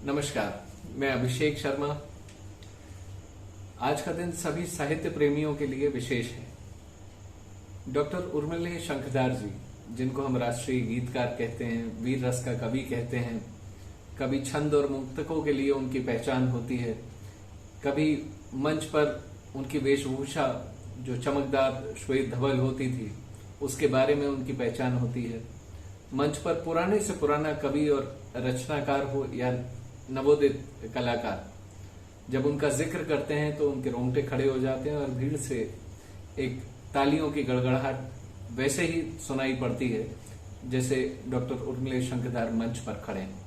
नमस्कार, मैं अभिषेक शर्मा। आज का दिन सभी साहित्य प्रेमियों के लिए विशेष है। डॉक्टर उर्मिले शंखदार जी, जिनको हम राष्ट्रीय गीतकार कहते हैं, वीर रस का कवि कहते हैं, कभी छंद और मुक्तकों के लिए उनकी पहचान होती है, कभी मंच पर उनकी वेशभूषा जो चमकदार श्वेत धवल होती थी उसके बारे में उनकी पहचान होती है। मंच पर पुराने से पुराना कवि और रचनाकार हो या नवोदित कलाकार, जब उनका जिक्र करते हैं तो उनके रोंगटे खड़े हो जाते हैं और भीड़ से एक तालियों की गड़गड़ाहट वैसे ही सुनाई पड़ती है जैसे डॉक्टर उर्मिले शंखदार मंच पर खड़े हैं।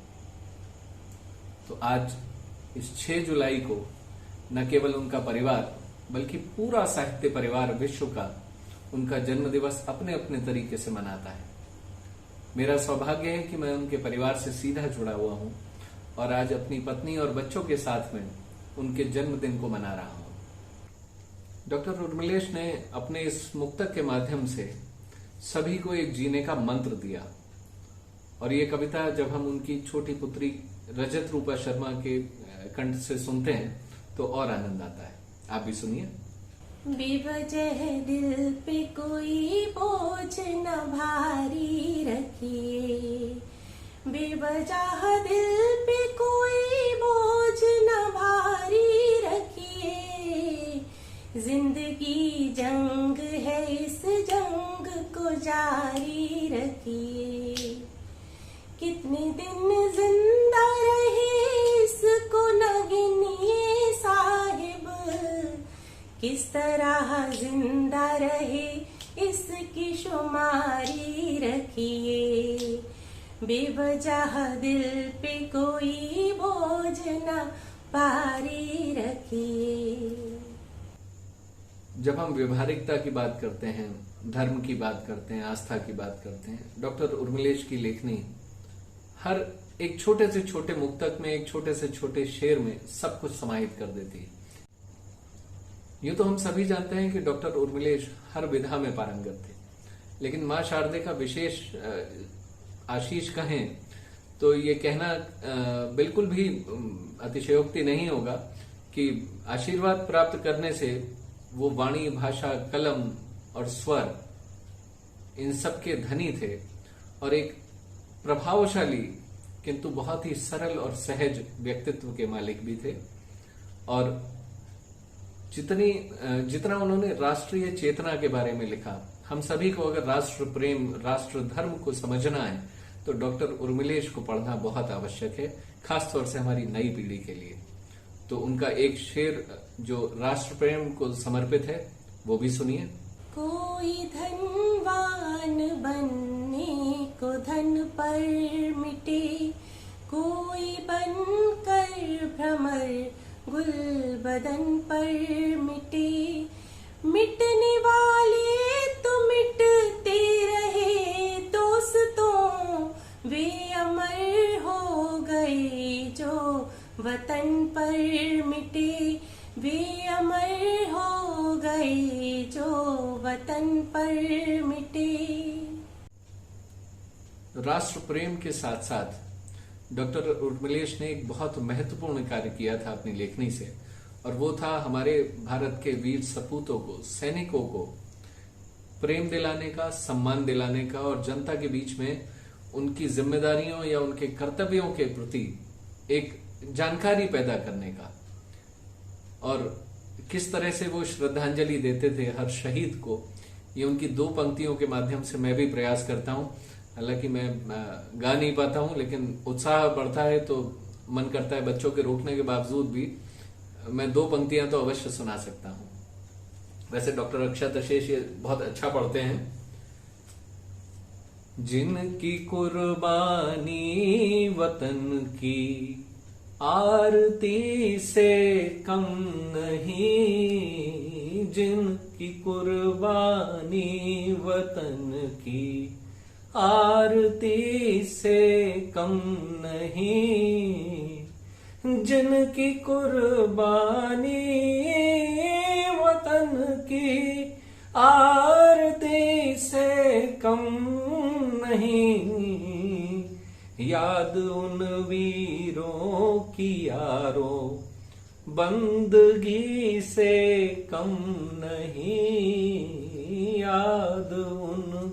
तो आज इस 6 जुलाई को न केवल उनका परिवार बल्कि पूरा साहित्य परिवार विश्व का उनका जन्म दिवस अपने अपने तरीके से मनाता है। मेरा सौभाग्य है कि मैं उनके परिवार से सीधा जुड़ा हुआ हूं और आज अपनी पत्नी और बच्चों के साथ में उनके जन्मदिन को मना रहा हूं। डॉक्टर उर्मिलेश ने अपने इस मुक्तक के माध्यम से सभी को एक जीने का मंत्र दिया और ये कविता जब हम उनकी छोटी पुत्री रजत रूपा शर्मा के कंठ से सुनते हैं तो और आनंद आता है। आप भी सुनिए। बेवजह दिल पे कोई बोझ न भारी रखिए, बेवजह दिल पे कोई बोझ न भारी रखिए। जिंदगी जंग है, इस जंग को जारी रखिए। कितने दिन जिंदा रहे इसको न गिनिए साहिब, किस तरह जिंदा रहे इसकी शुमारी रखिए। बेवजह दिल पे कोई बोझ न भारी रखिए। जब हम व्यवहारिकता की बात करते हैं, धर्म की बात करते हैं, आस्था की बात करते हैं, डॉक्टर उर्मिलेश की लेखनी हर एक छोटे से छोटे मुक्तक में, एक छोटे से छोटे शेर में सब कुछ समाहित कर देती है। यूं तो हम सभी जानते हैं कि डॉक्टर उर्मिलेश हर विधा में पारंगत थे, लेकिन मां शारदे का विशेष आशीष कहें तो ये कहना बिल्कुल भी अतिशयोक्ति नहीं होगा कि आशीर्वाद प्राप्त करने से वो वाणी, भाषा, कलम और स्वर इन सब के धनी थे और एक प्रभावशाली किंतु बहुत ही सरल और सहज व्यक्तित्व के मालिक भी थे। और जितना उन्होंने राष्ट्रीय चेतना के बारे में लिखा, हम सभी को अगर राष्ट्र प्रेम, राष्ट्र धर्म को समझना है तो डॉक्टर उर्मिलेश को पढ़ना बहुत आवश्यक है, खासतौर से हमारी नई पीढ़ी के लिए। तो उनका एक शेर जो राष्ट्र प्रेम को समर्पित है वो भी सुनिए। कोई धनवान बनने को धन पर मिटे, कोई बनकर भ्रमर गुल बदन पर मिटे। मिटने वाले तो मिटते रहे दोस्तों, वे अमर हो गए जो वतन पर मिटे। वे अमर हो गए जो वतन पर मिटे। राष्ट्र प्रेम के साथ साथ डॉक्टर उर्मिलेश ने एक बहुत महत्वपूर्ण कार्य किया था अपनी लेखनी से, और वो था हमारे भारत के वीर सपूतों को, सैनिकों को प्रेम दिलाने का, सम्मान दिलाने का और जनता के बीच में उनकी जिम्मेदारियों या उनके कर्तव्यों के प्रति एक जानकारी पैदा करने का, और किस तरह से वो श्रद्धांजलि देते थे हर शहीद को। ये उनकी 2 पंक्तियों के माध्यम से मैं भी प्रयास करता हूं। हालांकि मैं गा नहीं पाता हूं, लेकिन उत्साह बढ़ता है तो मन करता है बच्चों के रोकने के बावजूद भी मैं 2 पंक्तियां तो अवश्य सुना सकता हूं। वैसे डॉक्टर अक्षत अशेष ये बहुत अच्छा पढ़ते हैं। जिनकी कुर्बानी वतन की आरती से कम नहीं, जिनकी कुर्बानी वतन की आरती से कम नहीं, जिनकी कुर्बानी वतन की आरती से कम नहीं, याद उन वीरों की यारो, बंदगी से कम नहीं। याद उन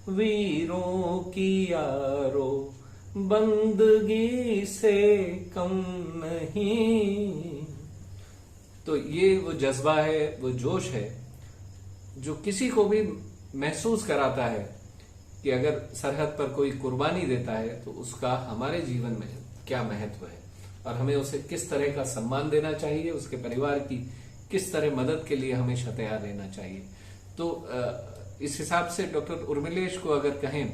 वीरों की यारो, बंदगी से कम नहीं। तो ये वो जज्बा है, वो जोश है जो किसी को भी महसूस कराता है कि अगर सरहद पर कोई कुर्बानी देता है तो उसका हमारे जीवन में क्या महत्व है और हमें उसे किस तरह का सम्मान देना चाहिए, उसके परिवार की किस तरह मदद के लिए हमेशा तैयार रहना चाहिए। तो इस हिसाब से डॉक्टर उर्मिलेश को अगर कहें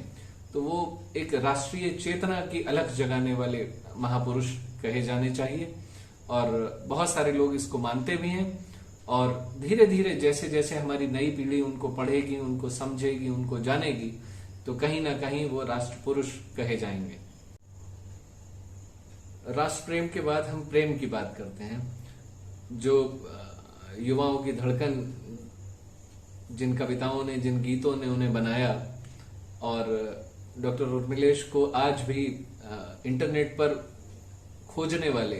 तो वो एक राष्ट्रीय चेतना की अलख जगाने वाले महापुरुष कहे जाने चाहिए और बहुत सारे लोग इसको मानते भी हैं। और धीरे धीरे जैसे जैसे हमारी नई पीढ़ी उनको पढ़ेगी, उनको समझेगी, उनको जानेगी, तो कहीं ना कहीं वो राष्ट्र पुरुष कहे जाएंगे। राष्ट्र प्रेम के बाद हम प्रेम की बात करते हैं, जो युवाओं की धड़कन, जिन कविताओं ने, जिन गीतों ने उन्हें बनाया। और डॉक्टर उर्मिलेश को आज भी इंटरनेट पर खोजने वाले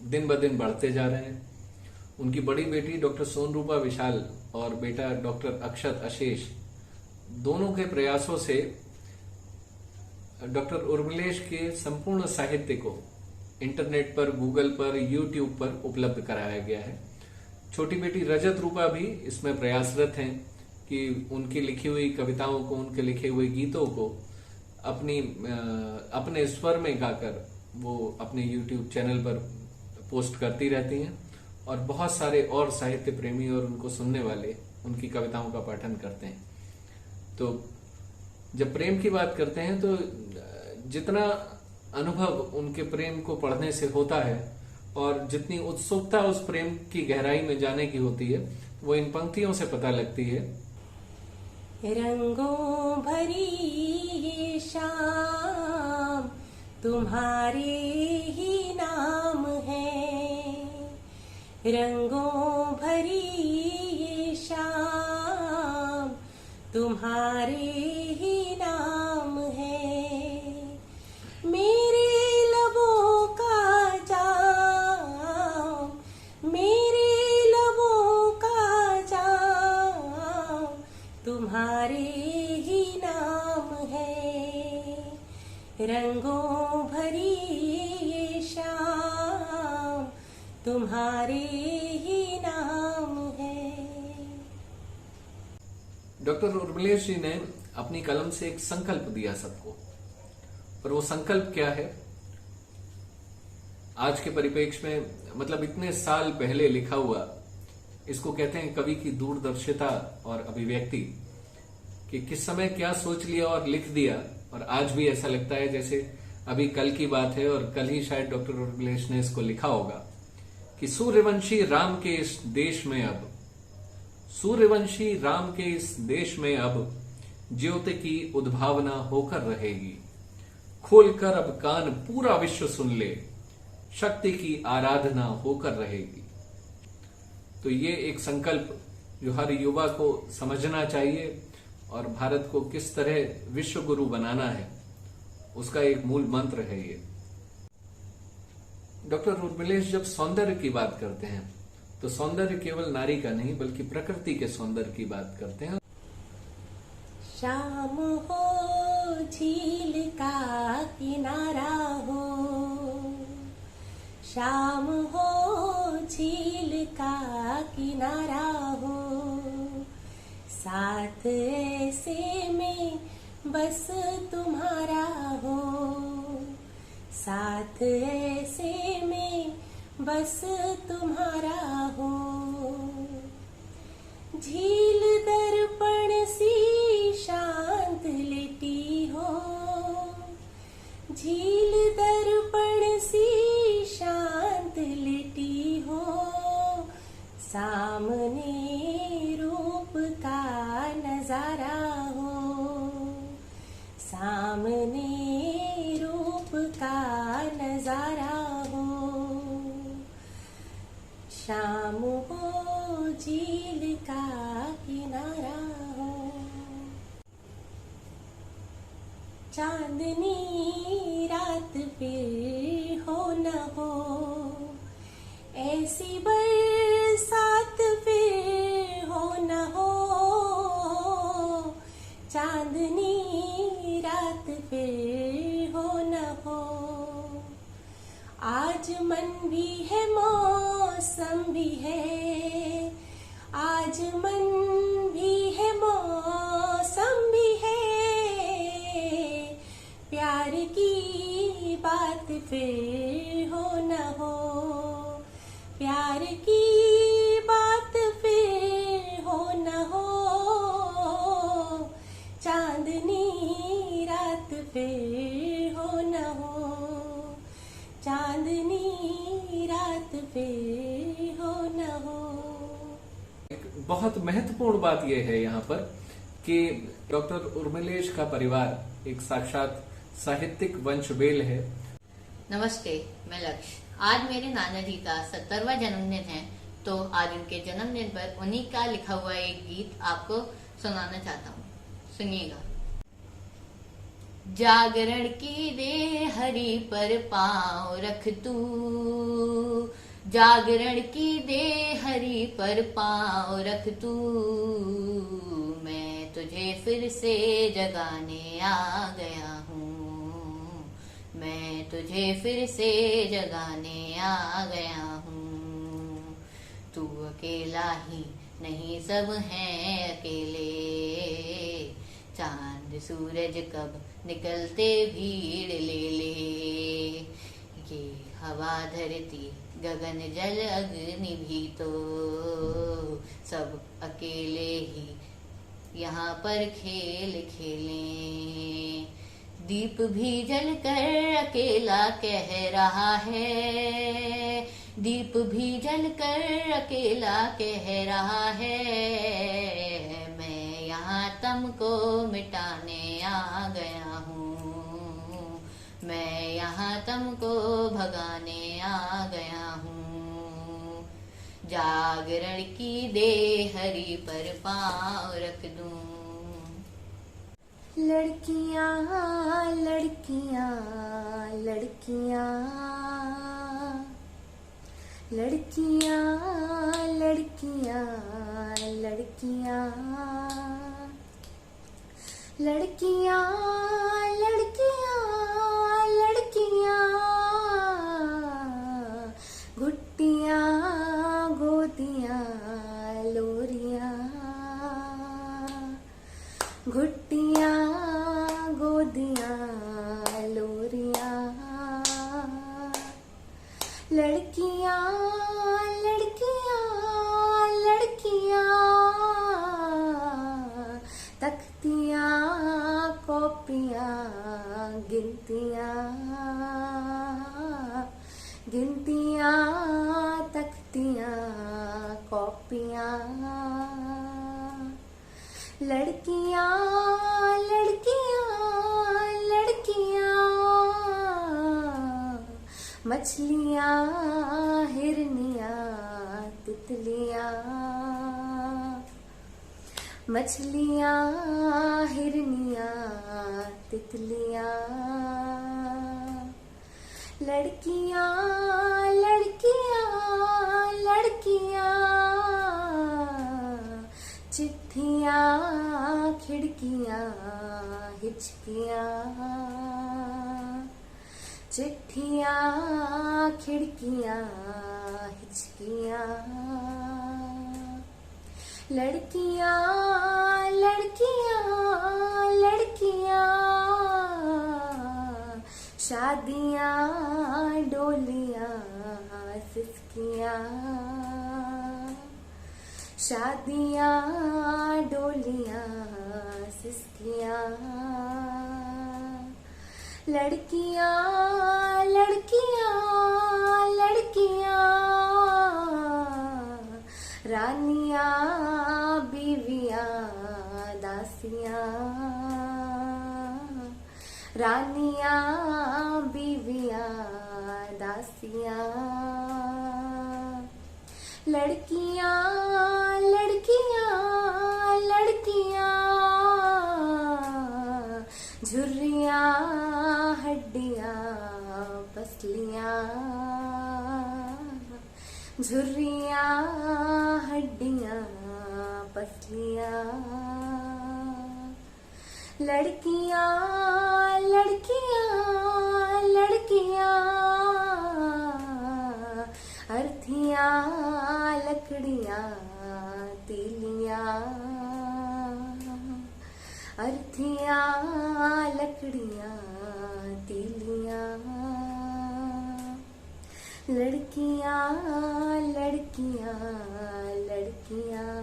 दिन ब दिन बढ़ते जा रहे हैं। उनकी बड़ी बेटी डॉक्टर सोनरूपा विशाल और बेटा डॉक्टर अक्षत अशेष, दोनों के प्रयासों से डॉक्टर उर्मिलेश के संपूर्ण साहित्य को इंटरनेट पर, गूगल पर, यूट्यूब पर उपलब्ध कराया गया है। छोटी बेटी रजत रूपा भी इसमें प्रयासरत हैं कि उनकी लिखी हुई कविताओं को, उनके लिखे हुए गीतों को अपने स्वर में गाकर वो अपने यूट्यूब चैनल पर पोस्ट करती रहती हैं और बहुत सारे और साहित्य प्रेमी और उनको सुनने वाले उनकी कविताओं का पाठन करते हैं। तो जब प्रेम की बात करते हैं तो जितना अनुभव उनके प्रेम को पढ़ने से होता है और जितनी उत्सुकता उस प्रेम की गहराई में जाने की होती है, वो इन पंक्तियों से पता लगती है। रंगों भरी ये शाम तुम्हारे ही नाम है, रंगों भरी ये शाम तुम्हारे ही नाम है। मेरे लबों का जाम, मेरे लबों का जाम तुम्हारे ही नाम है, रंगों भरी ये शाम तुम्हारे ही नाम है। डॉक्टर उर्मिलेश जी ने अपनी कलम से एक संकल्प दिया सबको, और वो संकल्प क्या है? आज के परिप्रेक्ष्य में, मतलब इतने साल पहले लिखा हुआ, इसको कहते हैं कवि की दूरदर्शिता और अभिव्यक्ति, कि किस समय क्या सोच लिया और लिख दिया। और आज भी ऐसा लगता है जैसे अभी कल की बात है और कल ही शायद डॉक्टर उर्मिलेश ने इसको लिखा होगा कि सूर्यवंशी राम के इस देश में अब, सूर्यवंशी राम के इस देश में अब ज्योति की उद्भावना होकर रहेगी। खोलकर अब कान पूरा विश्व सुन ले, शक्ति की आराधना होकर रहेगी। तो ये एक संकल्प जो हर युवा को समझना चाहिए और भारत को किस तरह विश्व गुरु बनाना है, उसका एक मूल मंत्र है ये। डॉक्टर उर्मिलेश जब सौंदर्य की बात करते हैं तो सौंदर्य केवल नारी का नहीं बल्कि प्रकृति के सौंदर्य की बात करते हैं। शाम हो झील का किनारा हो, शाम हो झील का किनारा हो, साथ ऐसे में बस तुम्हारा हो, साथ ऐसे में बस तुम्हारा हो। झील दर्पण सी शांत लेटी हो, झील दर्पण सी शांत लेटी हो, सामने रूप का नजारा हो, सामने रूप का नजारा हो। शाम हो झील का किनारा हो, चांदनी रात फिर हो न हो, ऐसी बरसात फिर हो न हो, चांदनी रात फिर हो न हो। आज मन भी है मौसम भी है, आज मन भी है मौसम भी है, प्यार की बात फिर हो न हो, प्यार की बात फिर हो न हो, चांदनी रात फिर हो न हो, चांदनी रात फिर हो न हो। एक बहुत महत्वपूर्ण बात यह है यहाँ पर कि डॉक्टर उर्मिलेश का परिवार एक साक्षात साहित्यिक वंशवेल है। नमस्ते, मैं लक्ष्य। आज मेरे नाना जी का 70वां जन्मदिन है, तो आज उनके जन्मदिन पर उन्हीं का लिखा हुआ एक गीत आपको सुनाना चाहता हूँ। सुनिएगा। जागरण की दे हरि पर पाँव रख तू, जागरण की दे हरि पर पाँव रख तू, मैं तुझे फिर से जगाने आ गया हूँ, मैं तुझे फिर से जगाने आ गया हूँ। तू अकेला ही नहीं, सब हैं अकेले, चांद सूरज कब निकलते भीड़ ले ले, ये हवा धरती गगन जल अग्नि भी तो सब अकेले ही यहाँ पर खेल खेलें। दीप भी जल कर अकेला कह रहा है, दीप भी जल कर अकेला कह रहा है, मैं यहाँ तुमको मिटाने आ गया हूँ, मैं यहाँ तुमको भगाने आ गया हूँ। जागरण की दे हरि पर पाँव रख दूं। लड़कियां लड़कियां लड़कियां, लड़कियां लड़कियां लड़कियां, लड़कियां लड़कियां लड़कियां, घुट्टियां गोदियां लोरियां, घुट्टियां गोदियां लोरियां, लड़कियां लड़कियां लड़कियां, तख्तियां कॉपियां गिनतियां, गिनतियां तख्तियां कॉपियां, लड़कियां लड़कियां लड़कियां, मछलियां हिरनियां तितलियां, मछलियां हिरनियां तितलियां, लड़कियां लड़कियां लड़कियां, चिट्ठियां खिड़कियां हिचकियां, चिट्ठियां खिड़कियां हिचकियां, लड़कियां लड़कियां लड़कियां, शादियां डोलियां सिसकियां, शादियां डोलियां सिसकियां, लड़कियां लड़कियां लड़कियां, रानियां बीवियां दासियां, रानियां बीवियां दासियां, लड़कियां लड़कियां लड़कियां, झुर्रियां हड्डियां पतलियां, झुर्रियां हड्डियां पतलियां, लड़कियां लड़कियां लड़कियां, अर्थियां लकड़ियां तीलियां, अर्थियां लकड़ियां तीलियां, लड़कियां लड़कियां लड़कियां,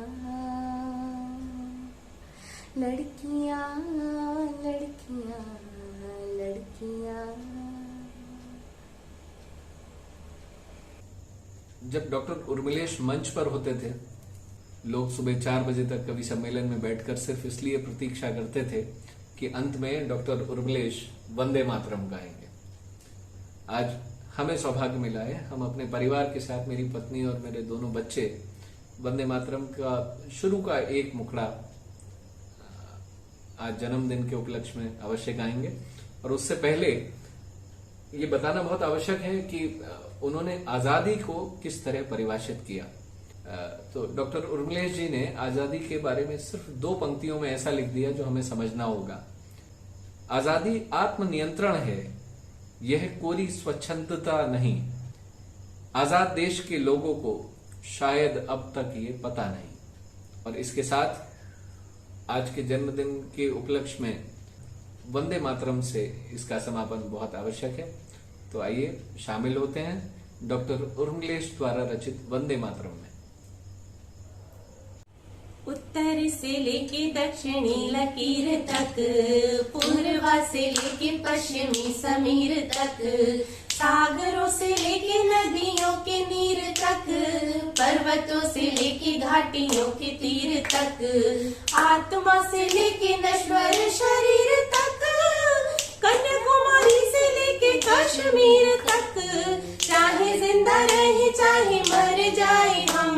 लड़कियां लड़कियां लड़कियां। जब डॉक्टर उर्मिलेश मंच पर होते थे, लोग सुबह 4 बजे तक कवि सम्मेलन में बैठकर सिर्फ इसलिए प्रतीक्षा करते थे कि अंत में डॉक्टर उर्मिलेश वंदे मातरम गाएंगे। आज हमें सौभाग्य मिला है, हम अपने परिवार के साथ, मेरी पत्नी और मेरे दोनों बच्चे, वंदे मातरम का शुरू का एक मुखड़ा आज जन्मदिन के उपलक्ष्य में अवश्य गाएंगे। और उससे पहले ये बताना बहुत आवश्यक है कि उन्होंने आजादी को किस तरह परिभाषित किया। तो डॉक्टर उर्मिलेश जी ने आजादी के बारे में सिर्फ 2 पंक्तियों में ऐसा लिख दिया जो हमें समझना होगा। आजादी आत्मनियंत्रण है, यह कोरी स्वच्छंदता नहीं। आजाद देश के लोगों को शायद अब तक ये पता नहीं। और इसके साथ आज के जन्मदिन के उपलक्ष्य में वंदे मातरम से इसका समापन बहुत आवश्यक है। तो आइए शामिल होते हैं डॉक्टर उर्मिलेश द्वारा रचित वंदे मातरम में। उत्तर से लेके दक्षिणी लकीर तक, पूर्वा से लेके पश्चिमी समीर तक, सागरों से लेके नदियों के नीर तक, पर्वतों से लेके घाटियों के तीर तक, आत्मा से लेके नश्वर शरीर तक, कन्याकुमारी से लेके कश्मीर तक, चाहे जिंदा रहे चाहे मर जाए हम,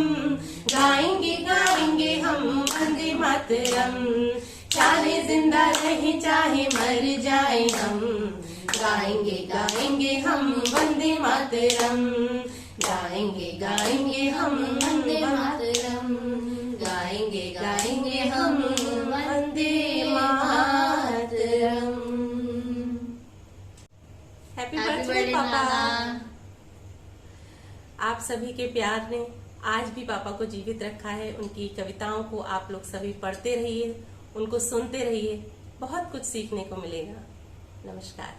गाएंगे गाएंगे हम वंदे मातरम। चाहे जिंदा रहे चाहे मर जाए हम, गाएंगे गाएंगे हम वंदे मातरम, गाएंगे गाएंगे हम वंदे मातरम, गाएंगे गाएंगे हम वंदे मातरम। हैप्पी बर्थडे पापा। आप सभी के प्यार ने आज भी पापा को जीवित रखा है। उनकी कविताओं को आप लोग सभी पढ़ते रहिए, उनको सुनते रहिए, बहुत कुछ सीखने को मिलेगा। नमस्कार।